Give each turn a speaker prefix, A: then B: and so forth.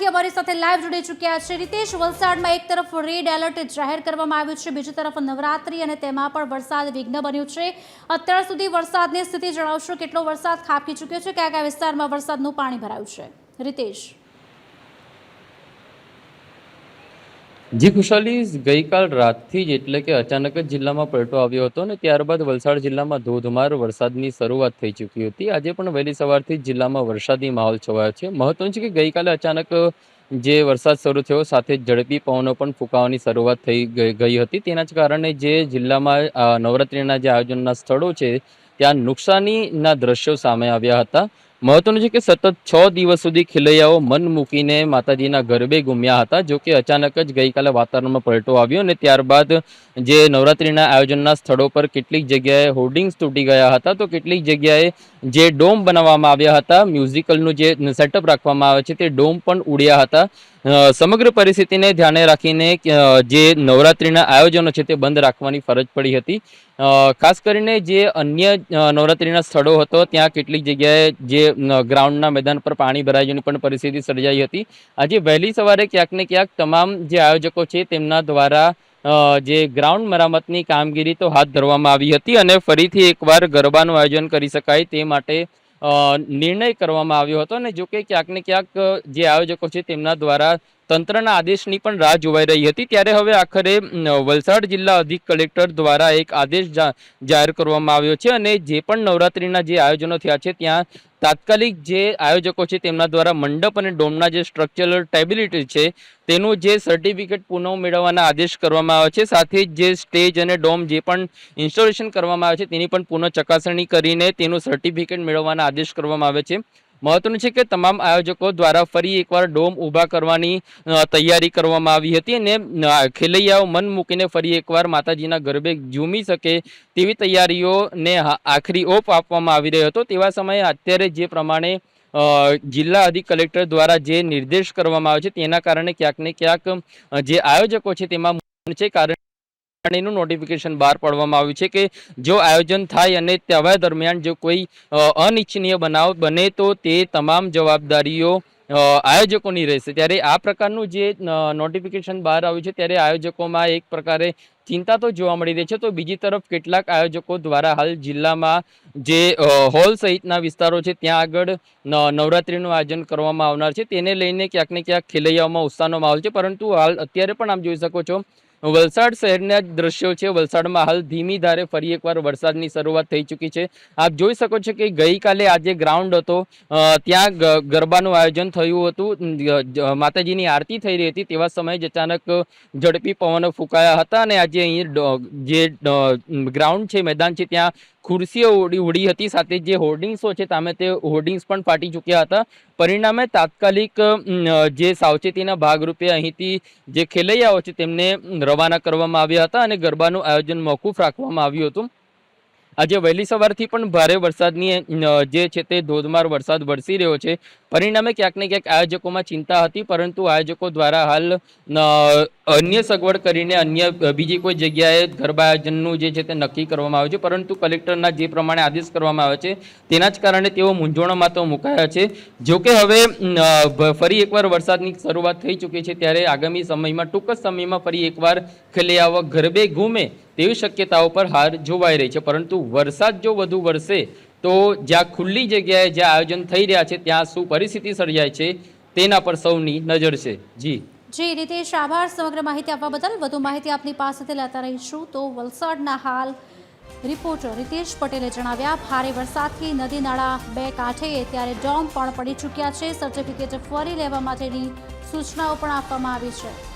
A: વલસાડથી અમારી સાથે લાઈવ જોડી ચૂક્યા છે રીતેશ। વલસાડમાં એક તરફ રેડ એલર્ટ જાહેર કરવામાં આવ્યું છે, બીજી તરફ નવરાત્રી અને તેમાં પણ વરસાદ વિઘ્ન બન્યું છે। અત્યાર સુધી વરસાદની સ્થિતિ જણાવશો, કેટલો વરસાદ ખાબકી ચૂક્યો છે, કયા કયા વિસ્તારમાં વરસાદનું પાણી ભરાયું છે રીતેશ?
B: જી ખુશાલી, ગઈકાલ રાતથી જ એટલે કે અચાનક જ જિલ્લામાં પલટો આવ્યો હતો અને ત્યારબાદ વલસાડ જિલ્લામાં ધોધમાર વરસાદની શરૂઆત થઈ ચૂકી હતી। આજે પણ વહેલી સવારથી જ જિલ્લામાં વરસાદી માહોલ છવાયો છે। મહત્વનું છે કે ગઈકાલે અચાનક જે વરસાદ શરૂ થયો સાથે જ ઝડપી પવનો પણ ફૂંકાવાની શરૂઆત થઈ ગઈ હતી। તેના જ કારણે જે જિલ્લામાં નવરાત્રિના જે આયોજનના સ્થળો છે ત્યાં નુકસાનીના દ્રશ્યો સામે આવ્યા હતા। મહત્વનું છે કે સતત 6 દિવસ સુધી ખેલૈયાઓ મન મૂકીને માતાજીના ગરબે ઘૂમ્યા હતા। જો કે અચાનક જ ગઈકાલે વાતાવરણમાં પલટો આવ્યો અને ત્યારબાદ જે નવરાત્રિના આયોજનના સ્થળો પર કેટલીક જગ્યાએ હોર્ડિંગ્સ તૂટી ગયા હતા, તો કેટલીક જગ્યાએ જે ડોમ બનાવવામાં આવ્યા હતા, મ્યુઝિકલનું જે સેટઅપ રાખવામાં આવે છે તે ડોમ પણ ઉડ્યા હતા। સમગ્ર પરિસ્થિતિને ધ્યાને રાખીને જે નવરાત્રિના આયોજનો છે તે બંધ રાખવાની ફરજ પડી હતી। ખાસ કરીને જે અન્ય નવરાત્રિના સ્થળો હતો ત્યાં કેટલીક જગ્યાએ જે ગ્રાઉન્ડના મેદાન પર પાણી ભરાઈ જવાની પણ પરિસ્થિતિ સર્જાઈ હતી। આજે વહેલી સવારે ક્યાંક ને ક્યાંક તમામ જે આયોજકો છે તેમના દ્વારા જે ગ્રાઉન્ડ મરામતની કામગીરી તો હાથ ધરવામાં આવી હતી અને ફરીથી એકવાર ગરબાનું આયોજન કરી શકાય તે માટે નિર્ણય કરવામાં આવ્યો હતો। અને જો કે ક્યાંક ને ક્યાંક જે આયોજકો છે તેમના દ્વારા તંત્રના આદેશની પણ રાહ જોવાઈ રહી હતી, ત્યારે હવે આખરે વલસાડ જિલ્લા અધિક કલેક્ટર દ્વારા એક આદેશ જાહેર કરવામાં આવ્યો છે અને જે પણ નવરાત્રિના જે આયોજનો થયા છે ત્યાં તાત્કાલિક જે આયોજકો છે તેમના દ્વારા મંડપ અને ડોમના જે સ્ટ્રક્ચરલ સ્ટેબિલિટી છે તેનું જે સર્ટિફિકેટ પુનઃ મેળવવાના આદેશ કરવામાં આવે છે, સાથે જ જે સ્ટેજ અને ડોમ જે પણ ઇન્સ્ટોલેશન કરવામાં આવે છે તેની પણ પુનઃ ચકાસણી કરીને તેનું સર્ટિફિકેટ મેળવવાના આદેશ કરવામાં આવે છે। મહત્વનું છે કે તમામ આયોજકો દ્વારા ફરી એકવાર ડોમ ઊભા કરવાની તૈયારી કરવામાં આવી હતી અને ખેલૈયાઓ મન મૂકીને ફરી એકવાર માતાજીના ગરબે ઝૂમી શકે તેવી તૈયારીઓને આખરી ઓપ આપવામાં આવી રહ્યો હતો। તેવા સમયે અત્યારે જે પ્રમાણે જિલ્લા અધિક કલેક્ટર દ્વારા જે નિર્દેશ કરવામાં આવે છે તેના કારણે ક્યાંક ને ક્યાંક જે આયોજકો છે તેમાં છે કારણ નું નોટિફિકેશન બહાર પાડવામાં આવ્યું છે કે જો આયોજન થાય અને તેવા દરમિયાન જો કોઈ અનિચ્છનીય બનાવ બને તો તે તમામ જવાબદારીઓ આયોજકોની રહેશે। ત્યારે આ પ્રકારનું જે નોટિફિકેશન બહાર આવ્યું છે ત્યારે આયોજકોમાં એક પ્રકારે ચિંતા તો જોવા મળી રહી છે, તો બીજી તરફ કેટલાક આયોજકો દ્વારા હાલ જિલ્લામાં જે હોલ સહિતના વિસ્તારો છે ત્યાં આગળ નવરાત્રિનું આયોજન કરવામાં આવનાર છે તેને લઈને ક્યાંક ને ક્યાંક ખેલૈયાઓમાં ઉત્સાહનો માહોલ છે। પરંતુ હાલ અત્યારે પણ આપ જોઈ શકો છો વલસાડ શહેરના જ દ્રશ્યો છે। વલસાડમાં હાલ ધીમી ધારે ફરી એકવાર વરસાદની શરૂઆત થઈ ચૂકી છે। આપ જોઈ શકો છો કે ગઈકાલે આજે ગ્રાઉન્ડ હતો ત્યાં ગરબાનું આયોજન થયું હતું, માતાજીની આરતી થઈ રહી હતી, તેવા સમયે જ અચાનક ઝડપી પવનો ફૂંકાયા હતા અને આજે અહીં જે ગ્રાઉન્ડ છે, મેદાન છે, ત્યાં ખુરશીઓ ઉડી હતી, સાથે જે હોર્ડિંગ્સો છે સામે તે હોર્ડિંગ્સ પણ ફાટી ચૂક્યા હતા। પરિણામે તાત્કાલિક જે સાવચેતીના ભાગરૂપે અહીંથી જે ખેલૈયાઓ છે તેમને રવાના કરવામાં આવ્યા હતા અને ગરબાનું આયોજન મોકૂફ રાખવામાં આવ્યું હતું। આજે વહેલી સવારથી પણ ભારે વરસાદની જે છે તે ધોધમાર વરસાદ વરસી રહ્યો છે। પરિણામે ક્યાંક ને ક્યાંક આયોજકોમાં ચિંતા હતી, પરંતુ આયોજકો દ્વારા હાલ અન્ય સગવડ કરીને અન્ય બીજી કોઈ જગ્યાએ ગરબા આયોજનનું જે છે તે નક્કી કરવામાં આવે છે, પરંતુ કલેક્ટરના જે પ્રમાણે આદેશ કરવામાં આવે છે તેના જ કારણે તેઓ મૂંઝવણમાં તો મુકાયા છે। જોકે હવે ફરી એકવાર વરસાદની શરૂઆત થઈ ચૂકી છે ત્યારે આગામી સમયમાં ટૂંક જ સમયમાં ફરી એકવાર ખેલૈયાઓ ગરબે ઘૂમે તેવી શક્યતાઓ પર હાર જોવાઈ રહી છે। પરંતુ વરસાદ જો વધુ વરસે તો જ્યાં ખુલ્લી જગ્યાએ જ્યાં આયોજન થઈ રહ્યા છે ત્યાં શું પરિસ્થિતિ સર્જાય છે તેના પર સૌની નજર છે।
A: જી રીતેશ, આભાર સમગ્ર માહિતી આપવા બદલ। વધુ માહિતી આપની પાસેથી લેતા રહીશું। તો વલસાડના હાલ રિપોર્ટર રીતેશ પટેલે જણાવ્યા, ભારે વરસાદથી નદી નાળા બે કાંઠે ત્યારે ડોમ પણ પડી ચૂક્યા છે, સર્ટિફિકેટ ફરી લેવા માટેની સૂચનાઓ પણ આપવામાં આવી છે।